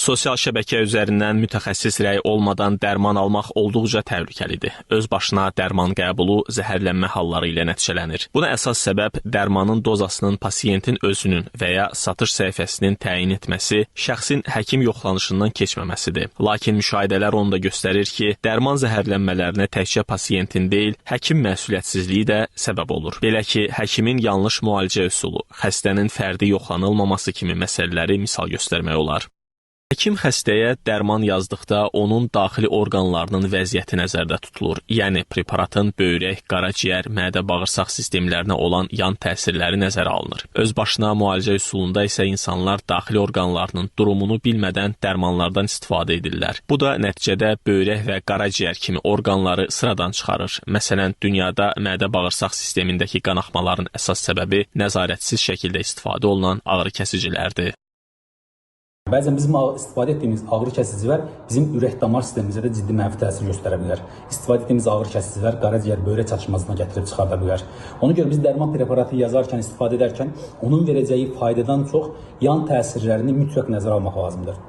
Sosial şəbəkə üzərindən mütəxəssis rəyi olmadan dərman almaq olduqca təhlükəlidir. Öz başına dərman qəbulu zəhərlənmə halları ilə nəticələnir. Buna əsas səbəb dərmanın dozasının pasiyentin özünün və ya satış səhifəsinin təyin etməsi, şəxsin həkim yoxlanışından keçməməsidir. Lakin müşahidələr onu da göstərir ki, dərman zəhərlənmələrinə təkcə pasiyentin deyil, həkim məsuliyyətsizliyi də səbəb olur. Belə ki, həkimin yanlış müalicə üsulu, xəstənin fərdi yoxlanılmaması kimi məsələləri misal göstərmək olar. Həkim xəstəyə dərman yazdıqda onun daxili orqanlarının vəziyyəti nəzərdə tutulur. Yəni, preparatın böyrək, qaraciyər, mədə-bağırsaq sistemlərinə olan yan təsirləri nəzərə alınır. Öz başına müalicə üsulunda isə insanlar daxili orqanlarının durumunu bilmədən dərmanlardan istifadə edirlər. Bu da nəticədə böyrək və qaraciyər kimi orqanları sıradan çıxarır. Məsələn, dünyada mədə-bağırsaq sistemindəki qanaxmaların əsas səbəbi nəzarətsiz şəkildə istifadə olunan ağrı-kəsicilərdir. Bəzən bizim istifadə etdiyimiz ağrı-kəsicilər bizim ürək-damar sistemimizə də ciddi mənfi təsir göstərə bilər. İstifadə etdiyimiz ağrı-kəsicilər qaraciyər, böyrək çatışmazlığına gətirib çıxarda bilər. Ona görə biz dərman preparatı yazarkən, istifadə edərkən onun verəcəyi faydadan çox yan təsirlərini mütləq nəzərə almaq lazımdır.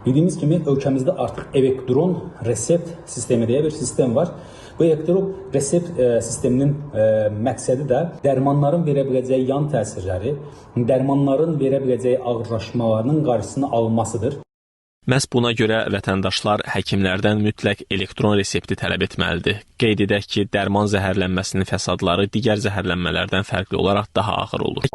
Bildiyimiz kimi ölkəmizdə artıq elektron resept sistemi deyə bir sistem var. Bu elektron resept sisteminin məqsədi də dərmanların verə biləcəyi yan təsirləri, dərmanların verə biləcəyi ağırlaşmalarının qarşısını alınmasıdır. Məhz buna görə vətəndaşlar həkimlərdən mütləq elektron resepti tələb etməlidir. Qeyd edək ki, dərman zəhərlənməsinin fəsadları digər zəhərlənmələrdən fərqli olaraq daha ağır olur.